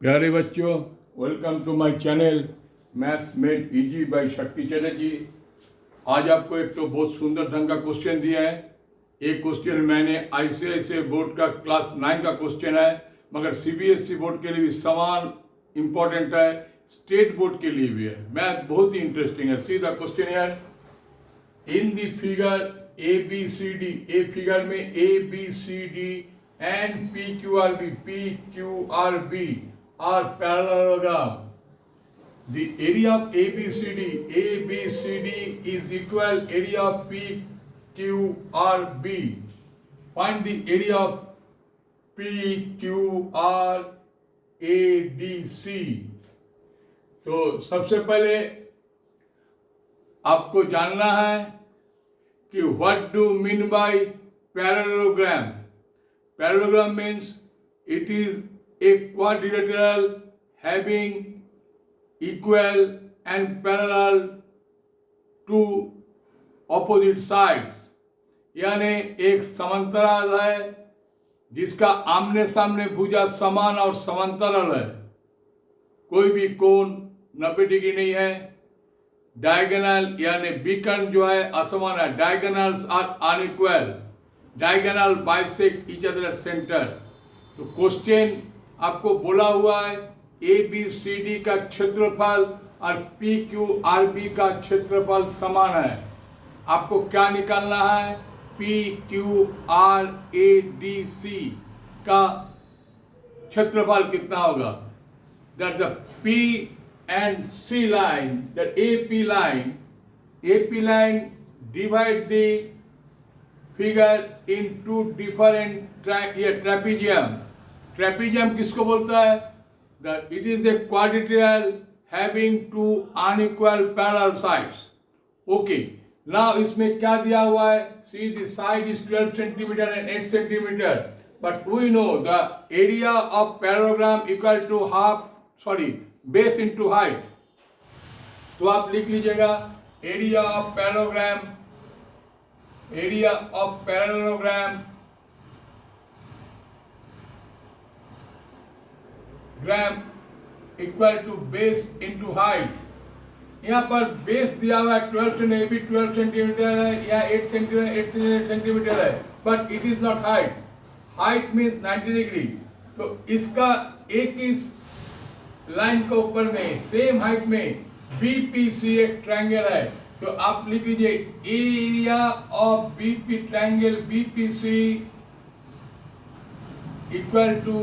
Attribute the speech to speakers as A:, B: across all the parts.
A: प्यारे बच्चों, welcome to my channel maths made easy by Shakti Chatterjee. आज आपको एक तो बहुत सुंदर ढंग का क्वेश्चन दिया है। एक क्वेश्चन मैंने आईसीआईसीआई बोर्ड का क्लास 9 का क्वेश्चन है, मगर सीबीएसई बोर्ड के लिए भी समान इम्पोर्टेंट है, स्टेट बोर्ड के लिए भी है। मैथ बहुत ही इंटरेस्टिंग है। सीधा क्वेश्चन है, in the figure A B C D, A figure में A B C D and P Q R B are parallelogram. The area of ABCD is equal area of PQRB. Find the area of PQRADC. तो सबसे पहले आपको जानना है कि what do mean by parallelogram. Parallelogram means it is a quadrilateral having equal and parallel to opposite sides, यानी एक समांतराल है जिसका आमने सामने भुजा समान और समांतराल है। कोई भी कोण 90 डिग्री नहीं है। डायगोनल यानी विकर्ण जो है असमान है। Diagonals are unequal. Diagonal bisect each other at centre. तो क्वेश्चन आपको बोला हुआ है ए बी सी डी का क्षेत्रफल और पी क्यू आर बी का क्षेत्रफल समान है। आपको क्या निकालना है? P Q R A D C का क्षेत्रफल कितना होगा? That the P and C line, that A P line divide the figure in two different trapezium. Trapezium किसको बोलता है? It is a quadrilateral having two unequal parallel sides. Okay, now इसमें क्या दिया हुआ है? See the side is 12 centimetre and 8 centimetre, but we know the area of parallelogram equal to base into height. तो आप लिख लीजिएगा area of parallelogram gram equal to base into height. यहाँ पर बेस दिया हुआ है 12 सेंटीमीटर है या 8 सेंटीमीटर है, but it is not height. Height means 90 degree. तो इसका एक ही लाइन के ऊपर में सेम हाइट में बीपीसी एक ट्रायंगल है। तो आप लिख लीजिए area of BP triangle BPC equal to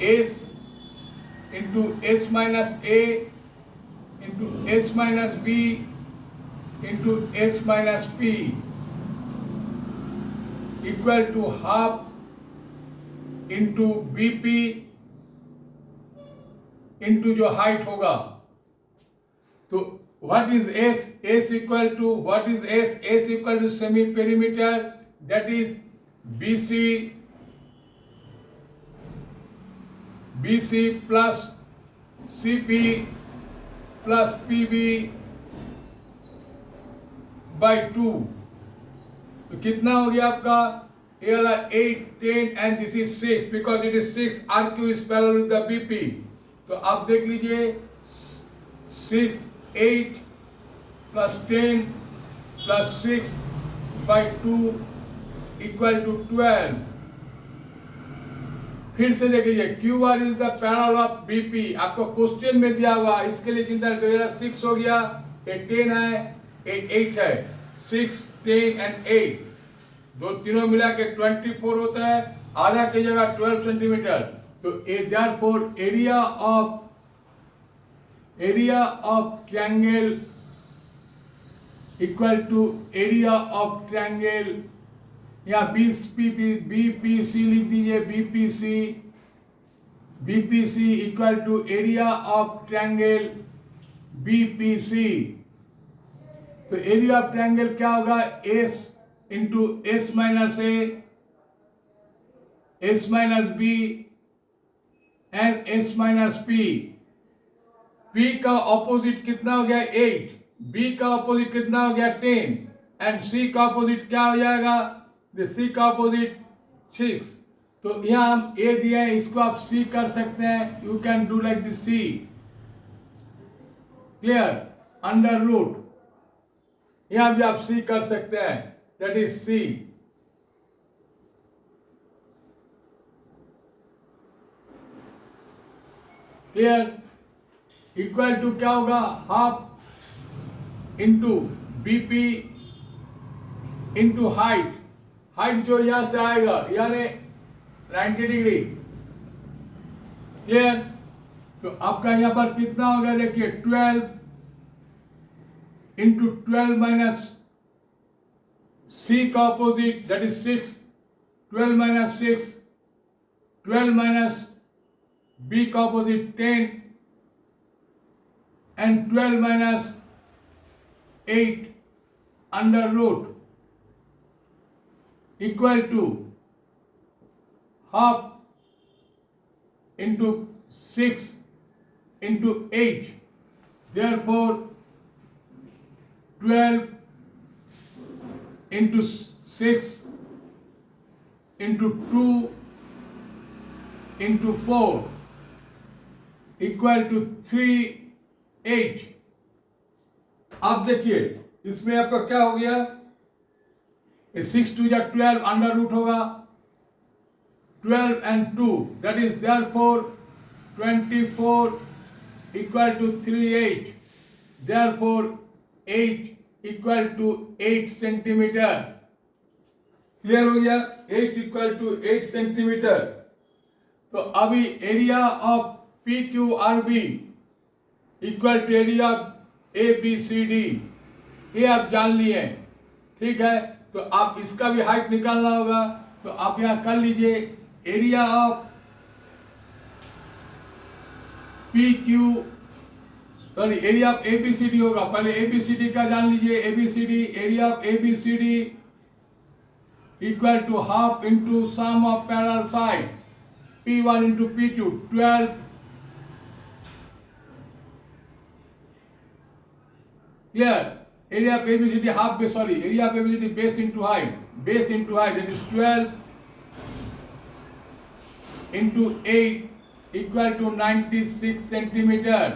A: S into S minus A into S minus B into S minus P equal to half into BP into जो हाइट होगा। तो what is S? S equal to what is S? S equal to semi perimeter, that is BC plus CP plus PB by 2। तो कितना हो गया आपका? ये वाला 8, 10 and this is 6 because it is 6 RQ is parallel with the BP। तो आप देख लीजिए 8 plus 10 plus 6 by 2 equal to 12। फिर से देख लीजिए Q R is the parallel of BP. आपको क्वेश्चन में दिया हुआ, इसके लिए चिंता करिएगा। 6 हो गया, ये 10 है, ये 8 है। 6, 10 एंड 8 दो तीनों मिला के 24 होता है। आधा की जगह 12 सेंटीमीटर। तो therefore area of triangle equal to area of triangle, या बीपीसी लिख दीजिए। BPC equal to area of triangle BPC. तो एरिया ऑफ ट्रायंगल क्या होगा? S into S minus A, S minus B and S minus P. P का opposite कितना हो गया? 8। बी का ऑपोजिट कितना हो गया? 10। एंड सी का ऑपोजिट क्या हो जाएगा? सी का ऑपोजिट 6। तो यहाँ हम ए दिया है, इसको आप सी कर सकते हैं. You can do like this see. Clear? Under root यहाँ भी आप सी कर सकते हैं, that is C. Clear? Equal to क्या होगा? Half into BP into height. Height जो यहां से आएगा यानी 90 डिग्री. क्लियर? तो आपका यहां पर कितना होगा? देखिए 12 इंटू 12 माइनस सी का opposite that is 6. 12 minus 6, 12 minus B का opposite 10 and 12 minus 8 under root equal to half into 6 into 8. Therefore 12 into 6 into 2 into 4 equal to 3 8. अब देखिए इसमें आपका क्या हो गया? 6 2 या 12 अंडर रूट होगा. 12 and 2 that is therefore 24 equal to 3 8. Therefore 8 equal to 8 centimetre. Clear हो गया? 8 equal to 8 सेंटीमीटर. तो अभी area of P Q R B equal to area A B C D, ये आप जान लिए. ठीक है? तो आप इसका भी हाइट निकालना होगा. तो आप यहां कर लीजिए area of P Q sorry area of A B C D होगा. पहले ए बी सी डी का जान लीजिए. A B C D area of A B C D equal to half into sum of parallel side P1 into P2 12 clear. Area of ABCD half base, sorry, area of ABCD base into height that is 12 into 8 equal to 96 centimeter.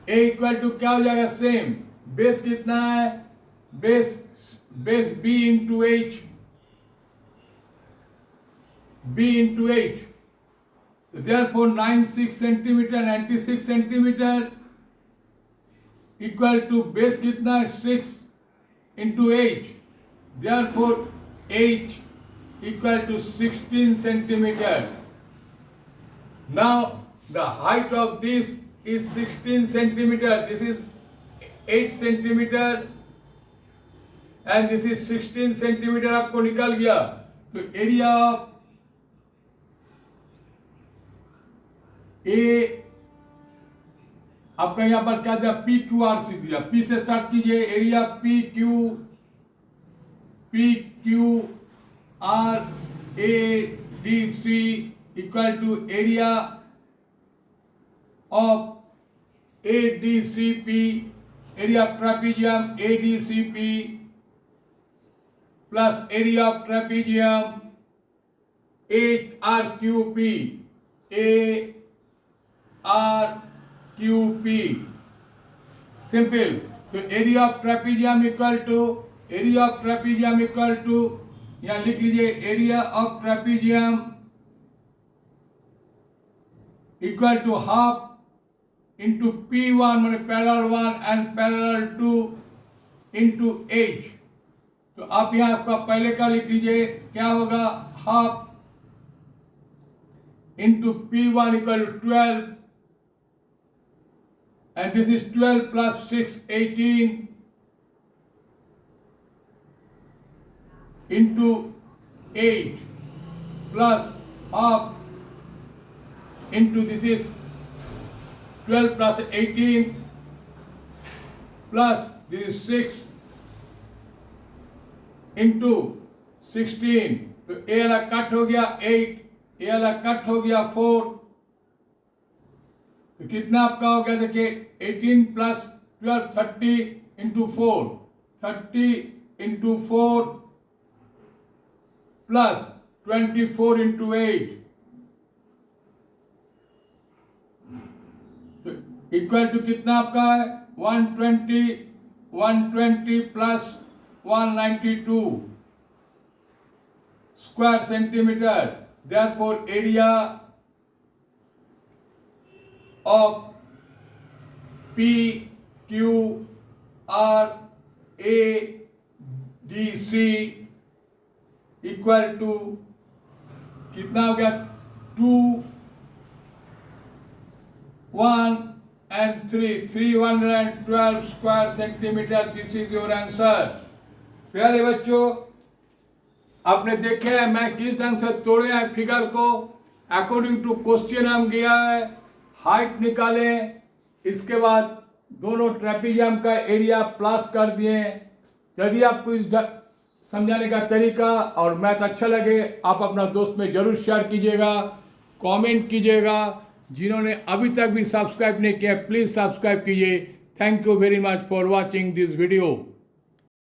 A: A equal to क्या हो जाएगा? Same. Base कितना है? Base B into H, B into 8. So therefore 96 centimeter equal to base कितना है? 6 into H. Therefore H equal to 16 centimeter. Now the height of this is 16 centimeter. This is 8 centimeter and this is 16 centimeter. आपको निकल गया. तो area of ए आपका यहां पर क्या दिया? पी क्यू आर सी दिया. पी से स्टार्ट कीजिए. Area P Q R A D C equal to area of A D C P, area of trapezium A D C P plus area of trapezium A R Q P, A R Q P. Simple. तो area of trapezium equal to यहां लिख लीजिए area of trapezium equal to half into P1 मैंने parallel 1 and parallel 2 into H. तो आप यहां आपका पहले का लिख लीजिए. क्या होगा? Half into P1 equal to 12 and this is 12 plus 6 18 into 8 plus half into this is 12 plus 18 plus this is 6 into 16. तो ए वाला कट हो गया 8, ए वाला कट हो गया 4. तो कितना आपका हो गया? देखिए 18 प्लस 12 30 इंटू 4 प्लस 24 into 8. तो इक्वल टू कितना आपका है? 120 plus 192 square centimetre. Therefore, area of PQRADC equal to कितना हो गया? 2, 1 and 3, 312 square centimetre. This is your answer. प्यारे बच्चों, आपने देखे है मैं किस ढंग से तोड़े हैं फिगर को. अकॉर्डिंग टू क्वेश्चन हम गया है, हाइट निकाले, इसके बाद दोनों ट्रेपेजियम का एरिया प्लस कर दिए. यदि आपको इस समझाने का तरीका और मैथ अच्छा लगे, आप अपना दोस्त में जरूर शेयर कीजिएगा, कमेंट कीजिएगा. जिन्होंने अभी तक भी सब्सक्राइब नहीं किया, प्लीज़ सब्सक्राइब कीजिए. Thank you very much for watching this video.